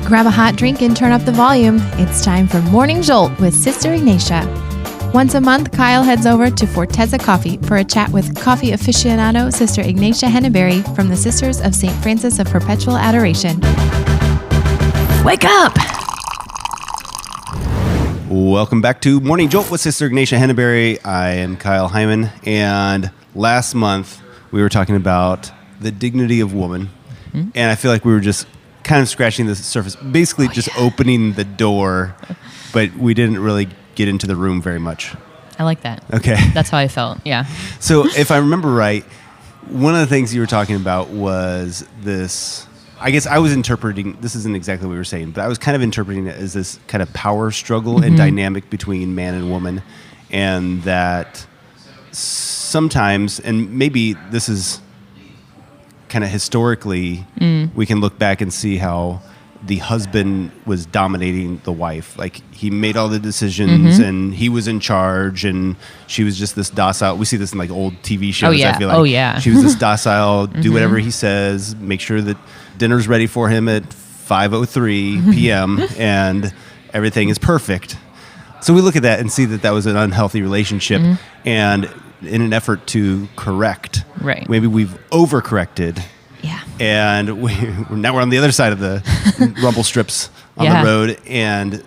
Grab a hot drink and turn up the volume. It's time for Morning Jolt with Sr Ignatia. Once a month, Kyle heads over to Forteza Coffee for a chat with coffee aficionado Sr Ignatia Henneberry from the Sisters of St. Francis of Perpetual Adoration. Wake up! Welcome back to Morning Jolt with Sr Ignatia Henneberry. I am Kyle Hyman, and last month we were talking about the dignity of woman, and I feel like we were just kind of scratching the surface, basically opening the door, but we didn't really get into the room very much. I like that. Okay. That's how I felt, yeah. So if I remember right, one of the things you were talking about was this, I guess I was interpreting, this isn't exactly what you were saying, but I was kind of interpreting it as this kind of power struggle and dynamic between man and woman, and that sometimes, and maybe this is kind of historically, we can look back and see how the husband was dominating the wife. Like, he made all the decisions and he was in charge, and she was just this docile. We see this in like old TV shows. Oh, yeah. I feel like Oh, yeah. She was this docile, do whatever he says, make sure that dinner's ready for him at 5:03 p.m. and everything is perfect. So we look at that and see that that was an unhealthy relationship, and in an effort to correct, maybe we've overcorrected. Yeah. And now we're on the other side of the rumble strips on the road, and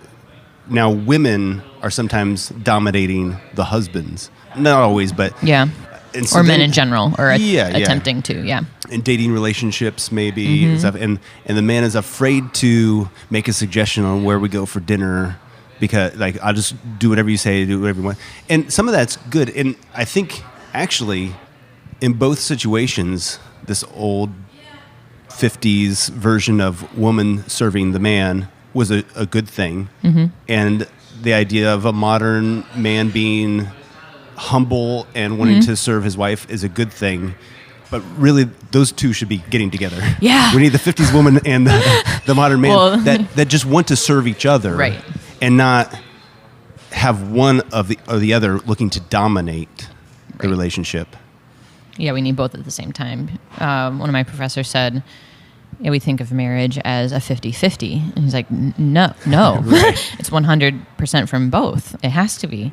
now women are sometimes dominating the husbands. Not always, but and so or men in general, or attempting to, in dating relationships, maybe and stuff. And the man is afraid to make a suggestion on where we go for dinner, because, like, I'll just do whatever you say, do whatever you want. And some of that's good. And I think, actually, in both situations, this old 50s version of woman serving the man was a good thing. And the idea of a modern man being humble and wanting to serve his wife is a good thing. But really, those two should be getting together. Yeah. We need the 50s woman and the modern man that just want to serve each other. Right. And not have one of the other looking to dominate the relationship. Yeah, we need both at the same time. One of my professors said, we think of marriage as a 50-50. And he's like, no. It's 100% from both. It has to be.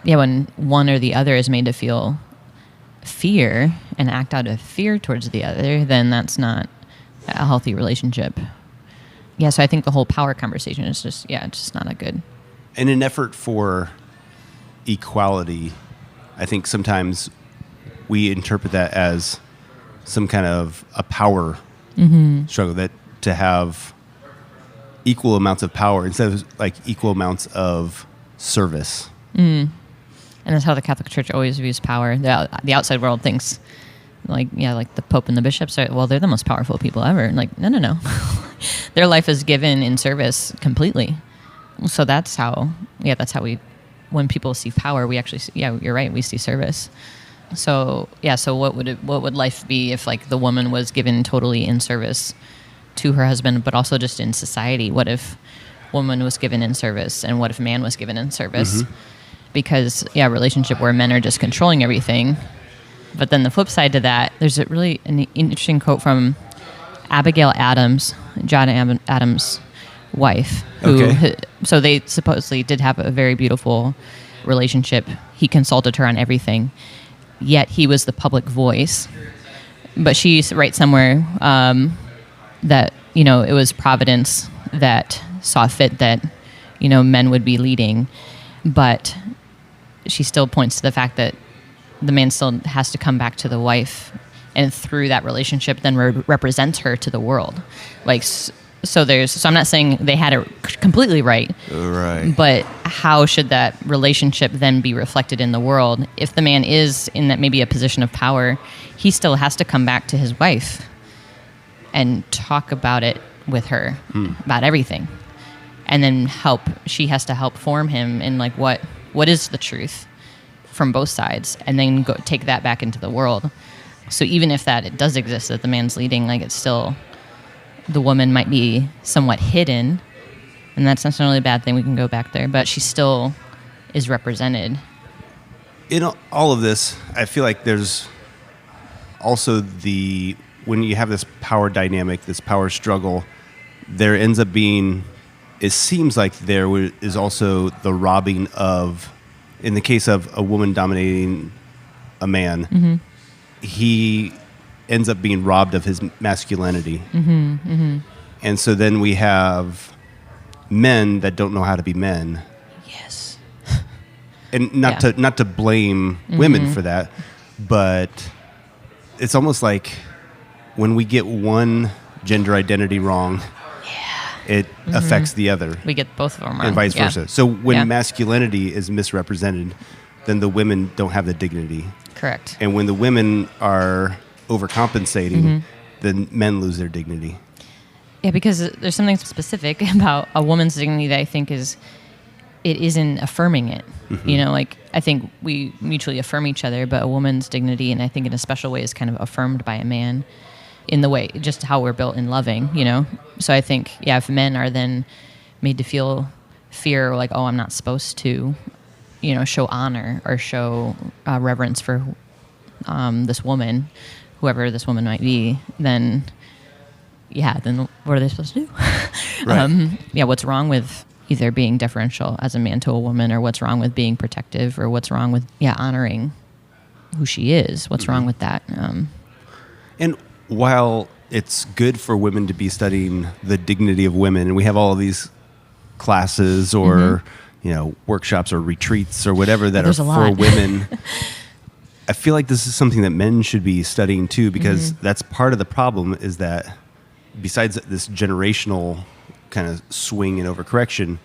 Yeah, when one or the other is made to feel fear and act out of fear towards the other, then that's not a healthy relationship. Yeah, so I think the whole power conversation is just not a good. In an effort for equality, I think sometimes we interpret that as some kind of a power struggle, that to have equal amounts of power instead of like equal amounts of service. And that's how the Catholic Church always views power. The outside world thinks, like the Pope and the bishops are, well, they're the most powerful people ever. Like, no. Their life is given in service completely. So that's how we, when people see power, we actually see, you're right, we see service. So what would life be if, like, the woman was given totally in service to her husband, but also just in society? What if woman was given in service, and what if man was given in service? Because relationship where men are just controlling everything. But then the flip side to that, there's an interesting quote from Abigail Adams, John Adams' wife. So they supposedly did have a very beautiful relationship. He consulted her on everything, yet he was the public voice. But she writes somewhere that, it was Providence that saw fit that, men would be leading. But she still points to the fact that the man still has to come back to the wife, and through that relationship then represents her to the world. Like, so I'm not saying they had it completely right, but how should that relationship then be reflected in the world? If the man is in that maybe a position of power, he still has to come back to his wife and talk about it with her, about everything. And then she has to help form him in, like, what is the truth from both sides, and then take that back into the world. So even if it does exist, that the man's leading, like, it's still, the woman might be somewhat hidden, and that's not necessarily a bad thing. We can go back there, but she still is represented. In all of this, I feel like there's also when you have this power dynamic, this power struggle, there ends up being, it seems like is also the robbing of, in the case of a woman dominating a man, he ends up being robbed of his masculinity. And so then we have men that don't know how to be men. Yes. And not to blame women for that, but it's almost like when we get one gender identity wrong, it affects the other. We get both of them wrong. And vice versa. So when Yeah. masculinity is misrepresented, then the women don't have the dignity. Correct. And when the women are overcompensating, then men lose their dignity. Yeah, because there's something specific about a woman's dignity that I think it isn't affirming it. You know, like I think we mutually affirm each other, but a woman's dignity, and I think in a special way, is kind of affirmed by a man in the way, just how we're built in loving, you know? So I think, if men are then made to feel fear, like, oh, I'm not supposed to, you know, show honor or show reverence for this woman, whoever this woman might be, then what are they supposed to do? Right. What's wrong with either being differential as a man to a woman, or what's wrong with being protective, or what's wrong with, honoring who she is? What's wrong with that? And while it's good for women to be studying the dignity of women, and we have all of these classes or workshops or retreats or whatever that There's are a for lot. women, I feel like this is something that men should be studying too, because that's part of the problem, is that besides this generational kind of swing and overcorrection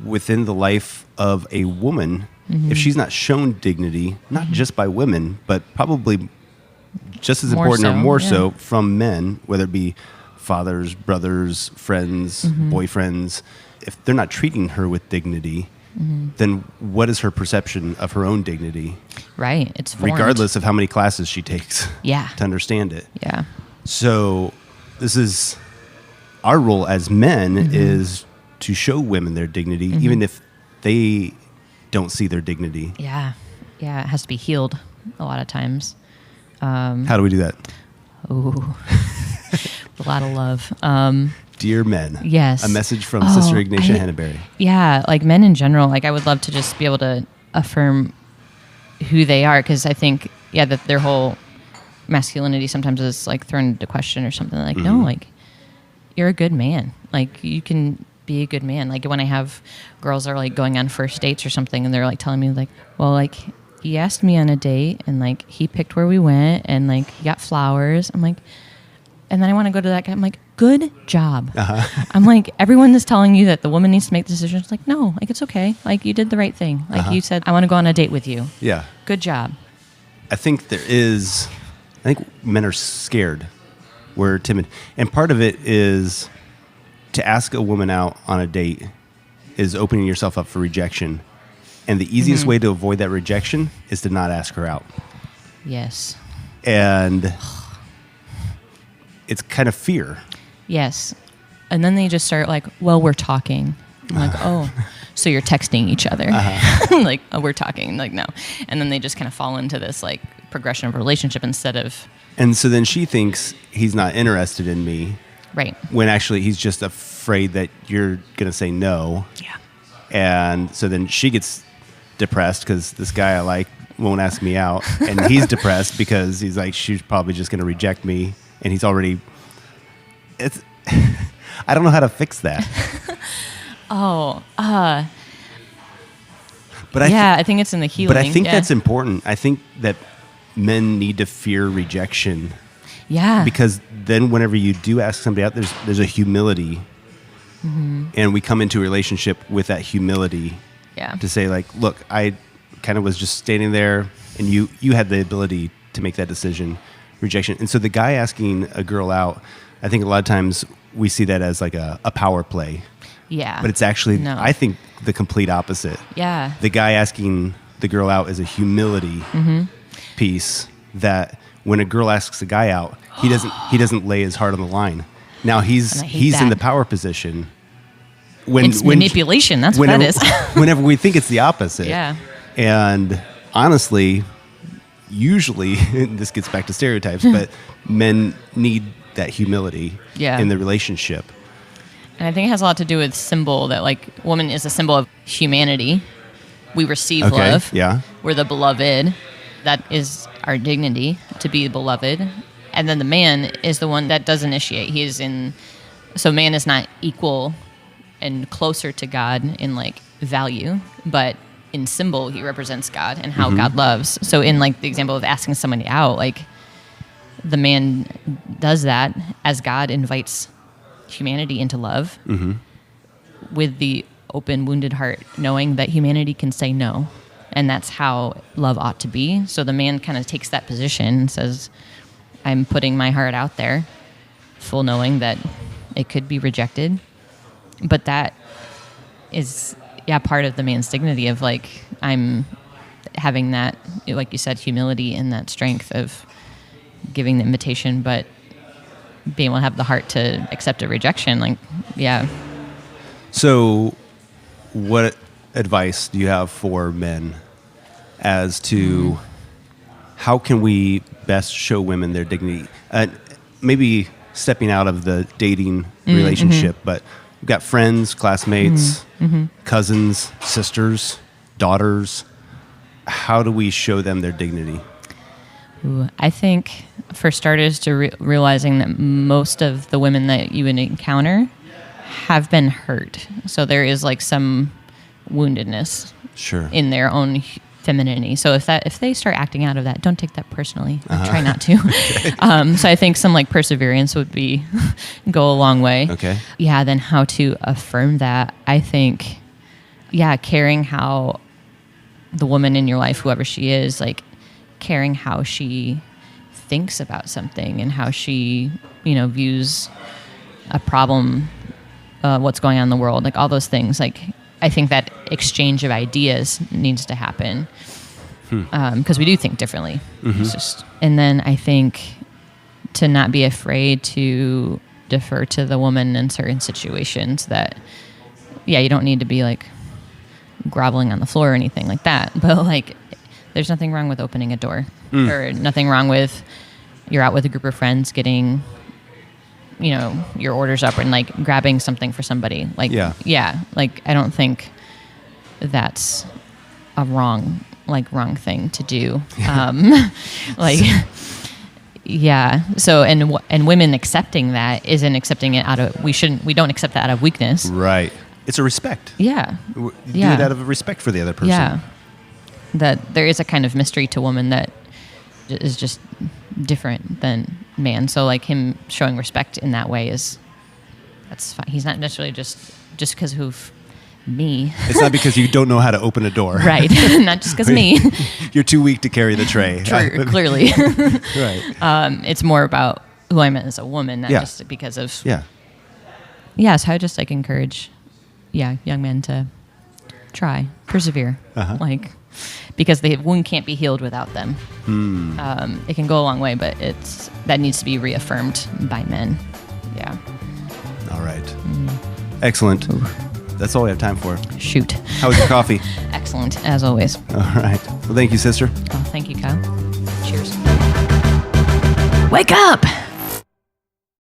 within the life of a woman, if she's not shown dignity, not just by women, but probably just as More important so, or more yeah. so from men, whether it be fathers, brothers, friends, boyfriends, if they're not treating her with dignity, then what is her perception of her own dignity? Right. It's formed. Regardless of how many classes she takes Yeah. to understand it. Yeah. So this is our role as men, is to show women their dignity, even if they don't see their dignity. Yeah. Yeah. It has to be healed a lot of times. How do we do that? Ooh. A lot of love. Dear men. Yes. A message from Oh, Sister Ignatia Henneberry. Yeah, like men in general, like I would love to just be able to affirm who they are, because I think, that their whole masculinity sometimes is like thrown into question or something. Like, no, like you're a good man. Like you can be a good man. Like when I have girls that are like going on first dates or something, and they're like telling me like, well, like he asked me on a date, and like he picked where we went, and like he got flowers. I'm like, and then I want to go to that guy. I'm like, good job. I'm like, everyone is telling you that the woman needs to make decisions. Like, no, like it's okay. Like you did the right thing. Like you said, I want to go on a date with you. Yeah. Good job. I think men are scared. We're timid. And part of it is to ask a woman out on a date is opening yourself up for rejection. And the easiest way to avoid that rejection is to not ask her out. Yes. And it's kind of fear. Yes. And then they just start like, well, we're talking. I'm like, oh, so you're texting each other. Like, oh, we're talking. Like, no. And then they just kind of fall into this like progression of relationship instead of. And so then she thinks he's not interested in me. Right. When actually he's just afraid that you're going to say no. Yeah. And so then she gets depressed because this guy I like won't ask me out. And he's depressed because he's like, she's probably just going to reject me. And he's already... I don't know how to fix that. Oh, But I think it's in the healing. But I think that's important. I think that men need to fear rejection. Yeah. Because then whenever you do ask somebody out, there's a humility. And we come into a relationship with that humility. Yeah. To say like, look, I kind of was just standing there and you had the ability to make that decision, rejection. And so the guy asking a girl out, I think a lot of times we see that as like a power play. Yeah. But it's actually, No. I think, the complete opposite. Yeah. The guy asking the girl out is a humility piece that when a girl asks a guy out, he doesn't lay his heart on the line. Now he's in the power position. It's manipulation. That's what that is. Whenever we think it's the opposite. Yeah. And honestly, usually, this gets back to stereotypes, but men need that humility Yeah. in the relationship. And I think it has a lot to do with symbol that like woman is a symbol of humanity. We receive love. Yeah. We're the beloved. That is our dignity to be beloved. And then the man is the one that does initiate. He is in, so man is not equal and closer to God in like value, but in symbol, he represents God and how God loves. So in like the example of asking somebody out, like the man does that as God invites humanity into love with the open, wounded heart, knowing that humanity can say no. And that's how love ought to be. So the man kind of takes that position and says, I'm putting my heart out there, full knowing that it could be rejected. But that is, part of the man's dignity of like, I'm having that, like you said, humility and that strength of giving the invitation, but being able to have the heart to accept a rejection. Like, yeah. So what advice do you have for men as to how can we best show women their dignity? Maybe stepping out of the dating relationship, but we've got friends, classmates, cousins, sisters, daughters. How do we show them their dignity? Ooh, I think for starters to realizing that most of the women that you would encounter have been hurt. So there is like some woundedness in their own femininity. So if they start acting out of that, don't take that personally. Try not to. So I think some like perseverance would be go a long way. Okay. Yeah. Then how to affirm that. I think, caring how the woman in your life, whoever she is, like caring how she thinks about something and how she, views a problem, what's going on in the world, like all those things. Like I think that exchange of ideas needs to happen because we do think differently. It's just, and then I think to not be afraid to defer to the woman in certain situations that, you don't need to be like groveling on the floor or anything like that. But like, there's nothing wrong with opening a door or nothing wrong with you're out with a group of friends getting, your orders up and like grabbing something for somebody. Like, like I don't think that's a wrong thing to do. So, and women accepting that isn't accepting it out of, we don't accept that out of weakness. Right. It's a respect. Yeah. You do it out of respect for the other person. Yeah. That there is a kind of mystery to woman that is just different than man. So like him showing respect in that way that's fine. He's not necessarily just because of me. It's not because you don't know how to open a door. Right. Not just because me. You're too weak to carry the tray. True, clearly. Right. It's more about who I am as a woman, not just because of... Yeah. Yeah, so I would just like encourage young men to try, persevere. Because the wound can't be healed without them. It can go a long way, but that needs to be reaffirmed by men. Yeah. All right. Excellent. Ooh. That's all we have time for. Shoot. How was your coffee? Excellent, as always. All right. Well, thank you, sister. Oh, thank you, Kyle. Cheers. Wake up!